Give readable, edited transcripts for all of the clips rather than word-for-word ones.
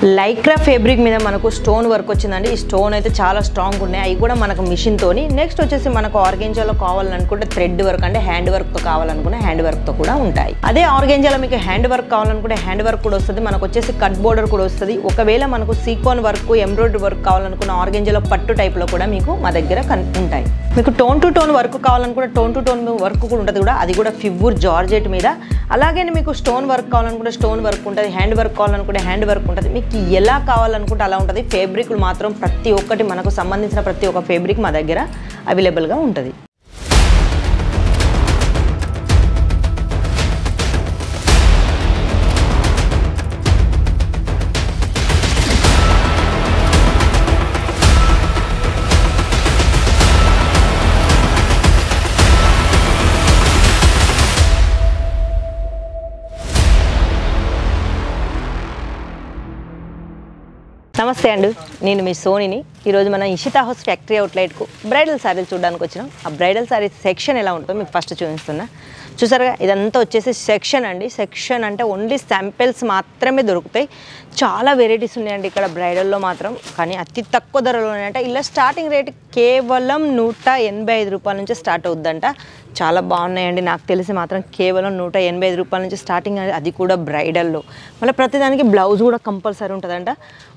Lycra fabric మీద మనకు stone work వచ్చిందండి. ఈ స్టోన్ అయితే చాలా స్ట్రాంగ్ ఉన్నాయి. అవి కూడా మనకు మిషన్ తోని. నెక్స్ట్ వచ్చేసి మనకు ఆర్గెంజాలో కావాలనుకుంటే థ్రెడ్ వర్క్ అంటే హ్యాండ్ వర్క్ తో కావాలనుకునే హ్యాండ్ వర్క్ తో కూడా ఉంటాయి. అదే ఆర్గెంజాలో మీకు హ్యాండ్ వర్క్ కావాలనుకుంటే హ్యాండ్ వర్క్ కూడా వస్తుంది. మనకు వచ్చేసి కట్ బోర్డర్ కూడా వస్తుంది. ఒకవేళ మనకు సీక్వెన్ వర్క్ ఎంబ్రాయిడరీ వర్క్ కావాలనుకున్న ఆర్గెంజాలో పట్టు టైప్ లో కూడా మీకు మా దగ్గర ఉంటాయి. మీకు టోన్ టు టోన్ వర్క్ కావాలనుకుంటే టోన్ టు టోన్ వర్క్ కూడా ఉంటుంది కూడా. అది కూడా ఫివ్వూర్ జార్జెట్ మీద. అలాగే మీకు స్టోన్ వర్క్ కావాలనుకుంటే స్టోన్ వర్క్ ఉంటుంది. హ్యాండ్ వర్క్ కావాలనుకుంటే హ్యాండ్ వర్క్ ఉంటుంది. మీకు ఎలా కావాలనుకుంటే అలా ఉంటుంది. ఫ్యాబ్రిక్లు మాత్రం ప్రతి ఒక్కటి మనకు సంబంధించిన ప్రతి ఒక్క ఫ్యాబ్రిక్ మా దగ్గర అవైలబుల్గా ఉంటుంది. నమస్తే అండి, నేను మీ సోనిని. ఈరోజు మన ఇషితా హౌస్ ఫ్యాక్టరీ అవుట్లెట్కు బ్రైడల్ శారీలు చూడడానికి వచ్చినాం. ఆ బ్రైడల్ శారీ సెక్షన్ ఎలా ఉంటుందో మీకు ఫస్ట్ చూపిస్తున్నా. చూసారుగా, ఇదంతా వచ్చేసి సెక్షన్ అండి. సెక్షన్ అంటే ఓన్లీ శాంపిల్స్ మాత్రమే దొరుకుతాయి. చాలా వెరైటీస్ ఉన్నాయండి ఇక్కడ బ్రైడల్లో మాత్రం. కానీ అతి తక్కువ ధరలోనే అంటే ఇలా స్టార్టింగ్ రేట్ కేవలం 185 రూపాయల నుంచి స్టార్ట్ అవుద్దంట. చాలా బాగున్నాయండి. నాకు తెలిసి మాత్రం కేవలం 185 రూపాయల నుంచి స్టార్టింగ్, అది కూడా బ్రైడల్లో. మళ్ళీ ప్రతిదానికి బ్లౌజ్ కూడా కంపల్సరీ ఉంటుందంట.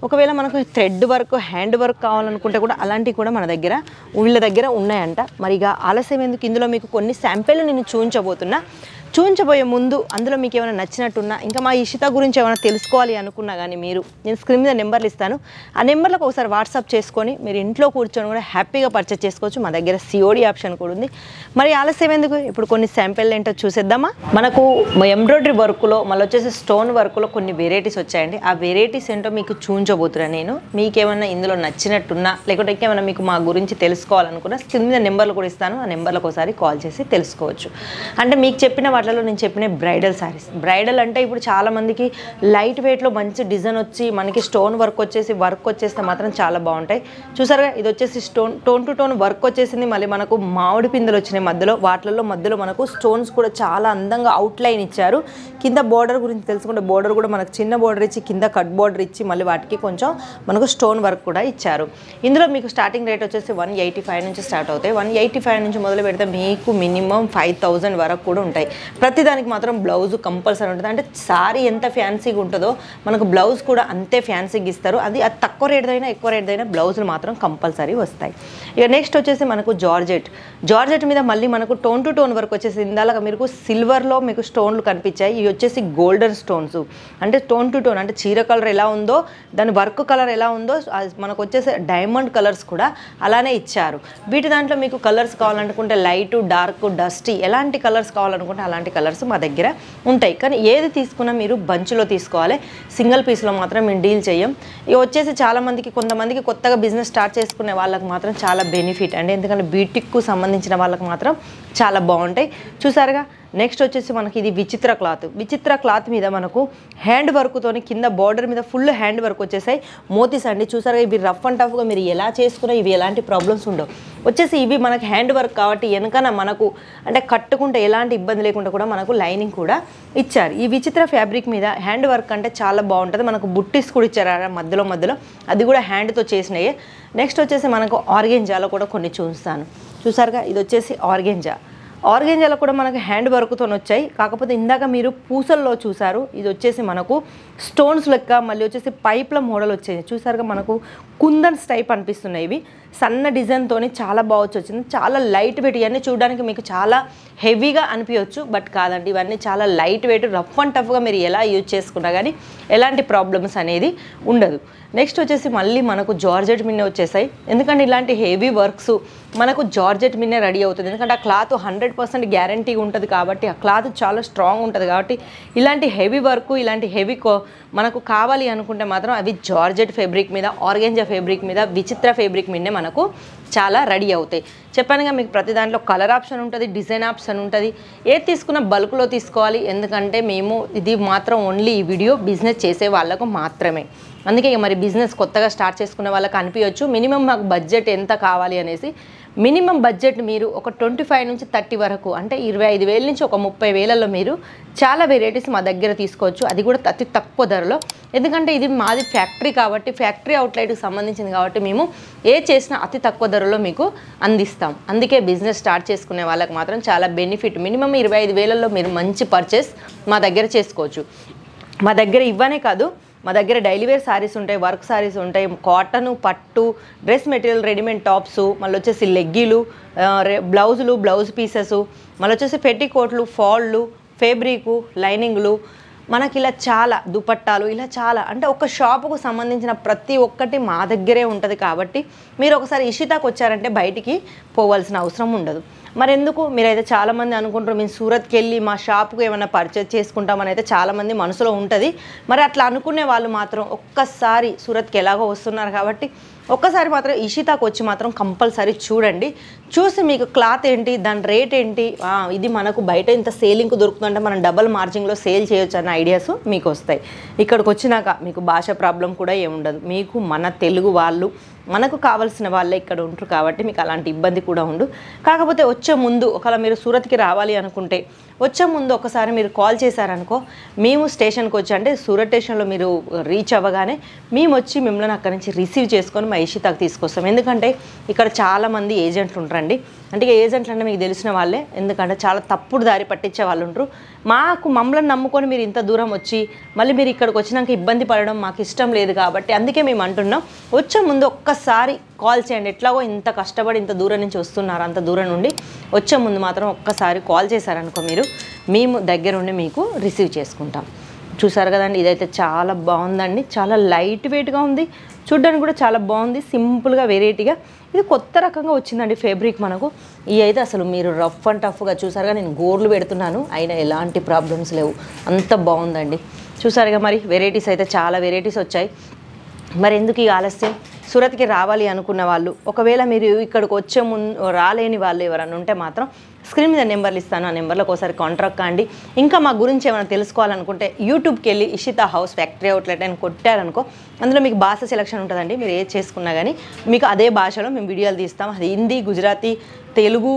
ఒకవేళ మనకు థ్రెడ్ వర్క్ హ్యాండ్ వర్క్ కావాలనుకుంటే కూడా అలాంటివి కూడా మన దగ్గర వీళ్ళ దగ్గర ఉన్నాయంట. మరి ఇక ఆలస్యం ఎందుకు, ఇందులో మీకు కొన్ని శాంపిల్ నేను చూపించబోయే ముందు అందులో మీకు ఏమైనా నచ్చినట్టున్నా, ఇంకా మా ఇషితా గురించి ఏమైనా తెలుసుకోవాలి అనుకున్నా కానీ నేను స్క్రీన్ మీద నెంబర్లు ఇస్తాను. ఆ నెంబర్లకు ఒకసారి వాట్సాప్ చేసుకొని మీరు ఇంట్లో కూర్చొని కూడా హ్యాపీగా పర్చేస్ చేసుకోవచ్చు. మా దగ్గర సిఓడి ఆప్షన్ కూడా ఉంది. మరి ఆలస్యం ఎందుకు, ఇప్పుడు కొన్ని శాంపిల్ ఏంటో చూసేద్దామా. మనకు ఎంబ్రాయిడరీ వర్క్లో మళ్ళీ వచ్చేసి స్టోన్ వర్క్లో కొన్ని వెరైటీస్ వచ్చాయండి. ఆ వెరైటీస్ ఏంటో మీకు చూపించబోతున్నా నేను. మీకేమైనా ఇందులో నచ్చినట్టున్నా లేకుంటే ఇంకేమైనా మీకు మా గురించి తెలుసుకోవాలనుకున్నా స్క్రీన్ మీద నెంబర్లు కూడా ఇస్తాను. ఆ నెంబర్లకు ఒకసారి కాల్ చేసి తెలుసుకోవచ్చు. అంటే మీకు చెప్పిన వాటిలో నేను చెప్పిన బ్రైడల్ శారీస్. బ్రైడల్ అంటే ఇప్పుడు చాలామందికి లైట్ వెయిట్లో మంచి డిజైన్ వచ్చి మనకి స్టోన్ వర్క్ వచ్చేస్తే మాత్రం చాలా బాగుంటాయి. చూసారుగా, ఇది వచ్చేసి టోన్ టు టోన్ వర్క్ వచ్చేసింది. మళ్ళీ మనకు మామిడి పిందెలు వచ్చినాయి మధ్యలో మనకు స్టోన్స్ కూడా చాలా అందంగా అవుట్లైన్ ఇచ్చారు. కింద బోర్డర్ గురించి తెలుసుకుంటే బోర్డర్ కూడా మనకు చిన్న బోర్డర్ ఇచ్చి కింద కట్ బోర్డర్ ఇచ్చి మళ్ళీ వాటికి కొంచెం మనకు స్టోన్ వర్క్ కూడా ఇచ్చారు. ఇందులో మీకు స్టార్టింగ్ రేట్ వచ్చేసి 185 నుంచి స్టార్ట్ అవుతాయి. 185 నుంచి మొదలు పెడితే మీకు మినిమం 5000 వరకు కూడా ఉంటాయి. ప్రతిదానికి మాత్రం బ్లౌజ్ కంపల్సరీ ఉంటుంది. అంటే సారీ ఎంత ఫ్యాన్సీగా ఉంటుందో మనకు బ్లౌజ్ కూడా అంతే ఫ్యాన్సీగా ఇస్తారు. అది తక్కువ రేట్ అయినా ఎక్కువ రేట్ అయినా బ్లౌజులు మాత్రం కంపల్సరీ వస్తాయి. ఇక నెక్స్ట్ వచ్చేసి మనకు జార్జెట్ మీద మళ్ళీ మనకు టోన్ టు టోన్ వర్క్ వచ్చేసి ఇందాక మీకు సిల్వర్లో మీకు స్టోన్లు కనిపించాయి. ఇవి వచ్చేసి గోల్డెన్ స్టోన్స్. అంటే టోన్ టు టోన్ అంటే చీర కలర్ ఎలా ఉందో దాని వర్క్ కలర్ ఎలా ఉందో మనకు వచ్చేసి డైమండ్ కలర్స్ కూడా అలానే ఇచ్చారు. వీటి దాంట్లో మీకు కలర్స్ కావాలనుకుంటే లైట్, డార్క్, డస్టీ ఎలాంటి కలర్స్ కావాలనుకుంటే అలాంటి కలర్స్ మా దగ్గర ఉంటాయి. కానీ ఏది తీసుకున్నా మీరు బంచ్లో తీసుకోవాలి. సింగిల్ పీస్లో మాత్రం మేము డీల్ చేయం. ఇక వచ్చేసి కొంతమందికి కొత్తగా బిజినెస్ స్టార్ట్ చేసుకునే వాళ్ళకి మాత్రం చాలా బెనిఫిట్ అండి. ఎందుకంటే బీటిక్కు సంబంధించిన వాళ్ళకి మాత్రం చాలా బాగుంటాయి. చూసారుగా, నెక్స్ట్ వచ్చేసి మనకి ఇది విచిత్ర క్లాత్ మీద మనకు హ్యాండ్ వర్క్తోని కింద బార్డర్ మీద ఫుల్ హ్యాండ్ వర్క్ వచ్చేసాయి. మోతీస్ అండి. చూసారుగా, ఇవి రఫ్ అండ్ టఫ్గా మీరు ఎలా చేసుకున్నా ఇవి ఎలాంటి ప్రాబ్లమ్స్ ఉండవు. వచ్చేసి ఇవి మనకి హ్యాండ్ వర్క్ కాబట్టి వెనకన మనకు అంటే కట్టుకుంటే ఎలాంటి ఇబ్బంది లేకుండా కూడా మనకు లైనింగ్ కూడా ఇచ్చారు. ఈ విచిత్ర ఫ్యాబ్రిక్ మీద హ్యాండ్ వర్క్ అంటే చాలా బాగుంటుంది. మనకు బుట్టీస్ కూడా ఇచ్చారు మధ్యలో, అది కూడా హ్యాండ్తో చేసినాయి. నెక్స్ట్ వచ్చేసి మనకు ఆర్గెంజాలో కూడా కొన్ని చూస్తాను. చూసారుగా, ఇది వచ్చేసి ఆర్గెంజాలో కూడా మనకు హ్యాండ్ వర్క్తో వచ్చాయి. కాకపోతే ఇందాక మీరు పూసల్లో చూసారు, ఇది వచ్చేసి మనకు స్టోన్స్ లెక్క మళ్ళీ వచ్చేసి పైప్ల మోడల్ వచ్చేది. చూసారుగా, మనకు కుందన్స్ టైప్ అనిపిస్తున్నాయి. ఇవి సన్న డిజైన్తో చాలా బాగా వచ్చింది. చాలా లైట్ వెయిట్. ఇవన్నీ చూడడానికి మీకు చాలా హెవీగా అనిపించవచ్చు, బట్ కాదండి. ఇవన్నీ చాలా లైట్ వెయిట్, రఫ్ అండ్ టఫ్గా మీరు ఎలా యూజ్ చేసుకున్నా కానీ ఎలాంటి ప్రాబ్లమ్స్ అనేది ఉండదు. నెక్స్ట్ వచ్చేసి మళ్ళీ మనకు జార్జెట్ మిన్నే వచ్చేసాయి. ఎందుకంటే ఇలాంటి హెవీ వర్క్స్ మనకు జార్జెట్ మిన్నే రెడీ అవుతుంది. ఎందుకంటే ఆ క్లాత్ 100% గ్యారంటీ ఉంటుంది కాబట్టి, ఆ క్లాత్ చాలా స్ట్రాంగ్ ఉంటుంది కాబట్టి ఇలాంటి హెవీ వర్క్ ఇలాంటి హెవీ మనకు కావాలి అనుకుంటే మాత్రం అవి జార్జెట్ ఫ్యాబ్రిక్ మీద, ఆర్గెంజా ఫ్యాబ్రిక్ మీద, విచిత్ర ఫ్యాబ్రిక్ మీదనే మనకు చాలా రెడీ అవుతాయి. చెప్పానుగా మీకు ప్రతి దాంట్లో కలర్ ఆప్షన్ ఉంటుంది, డిజైన్ ఆప్షన్ ఉంటుంది. ఏది తీసుకున్న బల్క్లో తీసుకోవాలి, ఎందుకంటే మేము ఇది మాత్రం ఓన్లీ ఈ వీడియో బిజినెస్ చేసే వాళ్ళకు మాత్రమే. అందుకే మరి బిజినెస్ కొత్తగా స్టార్ట్ చేసుకునే వాళ్ళకి అనిపించవచ్చు మినిమం మాకు బడ్జెట్ ఎంత కావాలి అనేసి. మినిమం బడ్జెట్ మీరు ఒక 25 నుంచి 30 వరకు, అంటే 25,000 నుంచి ఒక 30,000లో మీరు చాలా వెరైటీస్ మా దగ్గర తీసుకోవచ్చు. అది కూడా అతి తక్కువ ధరలో. ఎందుకంటే ఇది మాది ఫ్యాక్టరీ కాబట్టి, ఫ్యాక్టరీ అవుట్లెట్కి సంబంధించింది కాబట్టి మేము ఏ చేసినా అతి తక్కువ ధరలో మీకు అందిస్తాం. అందుకే బిజినెస్ స్టార్ట్ చేసుకునే వాళ్ళకి మాత్రం చాలా బెనిఫిట్. మినిమం 25,000లో మీరు మంచి పర్చేస్ మా దగ్గర చేసుకోవచ్చు. మా దగ్గర ఇవ్వనే కాదు, మా దగ్గర డైలీ వేర్ శారీస్ ఉంటాయి, వర్క్ శారీస్ ఉంటాయి, కాటను, పట్టు, డ్రెస్ మెటీరియల్, రెడీమేడ్ టాప్స్, మళ్ళీ వచ్చేసి లెగ్గీలు, బ్లౌజులు, బ్లౌజ్ పీసెస్, మళ్ళీ వచ్చేసి పెట్టికోట్లు, ఫాళ్ళు, ఫేబ్రికు, లైనింగ్లు, మనకి ఇలా చాలా దుపట్టాలు, ఇలా చాలా, అంటే ఒక షాపుకు సంబంధించిన ప్రతి ఒక్కటి మా దగ్గరే ఉంటుంది. కాబట్టి మీరు ఒకసారి ఇషితాకు వచ్చారంటే బయటికి పోవాల్సిన అవసరం ఉండదు. మరి ఎందుకు మీరైతే చాలామంది అనుకుంటారు మేము సూరత్కి వెళ్ళి మా షాప్కు ఏమైనా పర్చేజ్ చేసుకుంటామని అయితే చాలామంది మనసులో ఉంటుంది. మరి అట్లా అనుకునే వాళ్ళు మాత్రం ఒక్కసారి సూరత్కి ఎలాగో వస్తున్నారు కాబట్టి ఒక్కసారి మాత్రం ఇషితాకు వచ్చి మాత్రం కంపల్సరీ చూడండి. చూసి మీకు క్లాత్ ఏంటి, దాని రేట్ ఏంటి, ఇది మనకు బయట ఇంత సేలింగ్కు దొరుకుతుందంటే మనం డబల్ మార్జిన్లో సేల్ చేయొచ్చు అన్న ఐడియాస్ మీకు వస్తాయి. ఇక్కడికి వచ్చినాక మీకు భాష ప్రాబ్లం కూడా ఏముండదు. మీకు మన తెలుగు వాళ్ళు, మనకు కావాల్సిన వాళ్ళే ఇక్కడ ఉంటారు కాబట్టి మీకు అలాంటి ఇబ్బంది కూడా ఉండు. కాకపోతే వచ్చే ముందు ఒకవేళ మీరు సూరత్కి రావాలి అనుకుంటే వచ్చే ముందు ఒకసారి మీరు కాల్ చేశారనుకో, మేము స్టేషన్కి వచ్చి, అంటే సూరత్ స్టేషన్లో మీరు రీచ్ అవ్వగానే మేము వచ్చి మిమ్మల్ని అక్కడి నుంచి రిసీవ్ చేసుకొని మా ఇషితాకు తీసుకొస్తాం. ఎందుకంటే ఇక్కడ చాలామంది ఏజెంట్లు ఉంటారండి. అంటే ఏజెంట్లు అంటే మీకు తెలిసిన వాళ్ళే, ఎందుకంటే చాలా తప్పుడు దారి పట్టించే వాళ్ళు ఉంటారు. మమ్మల్ని నమ్ముకొని మీరు ఇంత దూరం వచ్చి మళ్ళీ మీరు ఇక్కడికి వచ్చినాక ఇబ్బంది పడడం మాకు ఇష్టం లేదు. కాబట్టి అందుకే మేము అంటున్నాం, వచ్చే ముందు ఒక్కసారి కాల్ చేయండి. ఎట్లాగో ఇంత కష్టపడి ఇంత దూరం నుంచి వస్తున్నారు, అంత దూరం నుండి వచ్చే ముందు మాత్రం ఒక్కసారి కాల్ చేశారనుకో మీరు, మేము దగ్గరుండి మీకు రిసీవ్ చేసుకుంటాం. చూసారు కదండి, ఇదైతే చాలా బాగుందండి. చాలా లైట్ వెయిట్గా ఉంది, చూడ్డానికి కూడా చాలా బాగుంది, సింపుల్గా వెరైటీగా. ఇది కొత్త రకంగా వచ్చిందండి ఫేబ్రిక్ మనకు. ఇవి అయితే అసలు మీరు రఫ్ అండ్ టఫ్గా చూసారుగా, నేను గోర్లు పెడుతున్నాను అయినా ఎలాంటి ప్రాబ్లమ్స్ లేవు, అంత బాగుందండి. చూసారుగా మరి వెరైటీస్ అయితే చాలా వెరైటీస్ వచ్చాయి. మరి ఎందుకు ఈ ఆలస్యం? సూరత్కి రావాలి అనుకున్న వాళ్ళు, ఒకవేళ మీరు ఇక్కడికి వచ్చే ముందు రాలేని వాళ్ళు ఎవరైనా ఉంటే మాత్రం స్క్రీన్ మీద నెంబర్లు ఇస్తాను, ఆ నెంబర్లకు ఒకసారి కాంటాక్ట్ కాండి. ఇంకా మా గురించి ఏమైనా తెలుసుకోవాలనుకుంటే యూట్యూబ్కి వెళ్ళి ఇషితా హౌస్ ఫ్యాక్టరీ అవుట్లెట్ అని కొట్టారనుకో, అందులో మీకు భాష సెలక్షన్ ఉంటుందండి. మీరు ఏది చేసుకున్నా కానీ మీకు అదే భాషలో మేము వీడియోలు తీస్తాం. అది హిందీ, గుజరాతీ, తెలుగు,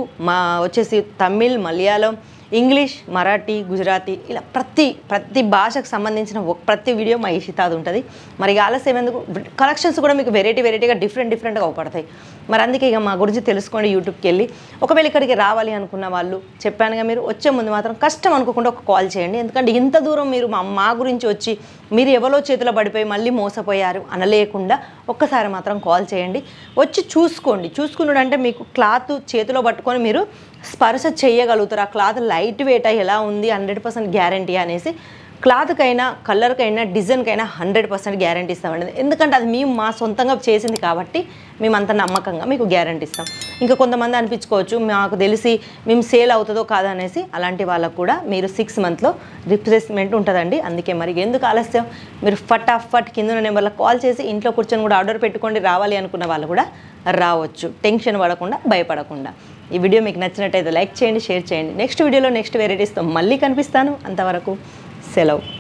వచ్చేసి తమిళ్, మలయాళం, ఇంగ్లీష్, మరాఠీ, గుజరాతీ, ఇలా ప్రతి భాషకు సంబంధించిన ప్రతి వీడియో మా ఇషితాది ఉంటుంది. మరి ఆలస్యం ఎందుకు, కలెక్షన్స్ కూడా మీకు వెరైటీగా డిఫరెంట్గా అవపడతాయి. మరి అందుకే ఇక మా గురించి తెలుసుకోండి యూట్యూబ్కి వెళ్ళి. ఒకవేళ ఇక్కడికి రావాలి అనుకున్న వాళ్ళు చెప్పానుగా, మీరు వచ్చే ముందు మాత్రం కష్టం అనుకోకుండా ఒక కాల్ చేయండి. ఎందుకంటే ఇంత దూరం మీరు మా గురించి వచ్చి మీరు ఎవరో చేతిలో పడిపోయి మళ్ళీ మోసపోయారు అనలేకుండా ఒక్కసారి మాత్రం కాల్ చేయండి. వచ్చి చూసుకున్నాడు అంటే మీకు క్లాత్ చేతిలో పట్టుకొని మీరు స్పర్శ చేయగలుగుతారు. ఆ క్లాత్ లైట్ వెయిట్ ఎలా ఉంది, 100% గ్యారంటీ అనేసి. క్లాత్కైనా, కలర్కైనా, డిజైన్కైనా 100% గ్యారంటీ ఇస్తామండి. ఎందుకంటే అది మేము మా సొంతంగా చేసింది కాబట్టి మేము అంత నమ్మకంగా మీకు గ్యారంటీ ఇస్తాం. ఇంకా కొంతమంది అనిపించుకోవచ్చు మాకు తెలిసి మేము సేల్ అవుతుందో కాదో అనేసి, అలాంటి వాళ్ళకు కూడా మీరు 6 మంత్లో రిప్లేస్మెంట్ ఉంటుందండి. అందుకే మరి ఎందుకు ఆలస్యం, మీరు ఫటాఫట్ కింద నెంబర్లో కాల్ చేసి ఇంట్లో కూర్చొని కూడా ఆర్డర్ పెట్టుకోండి. రావాలి అనుకున్న వాళ్ళు కూడా రావచ్చు, టెన్షన్ పడకుండా, భయపడకుండా. ఈ వీడియో మీకు నచ్చినట్టయితే లైక్ చేయండి, షేర్ చేయండి. నెక్స్ట్ వీడియోలో నెక్స్ట్ వెరైటీస్తో మళ్ళీ కనిపిస్తాను. అంతవరకు సెలవు.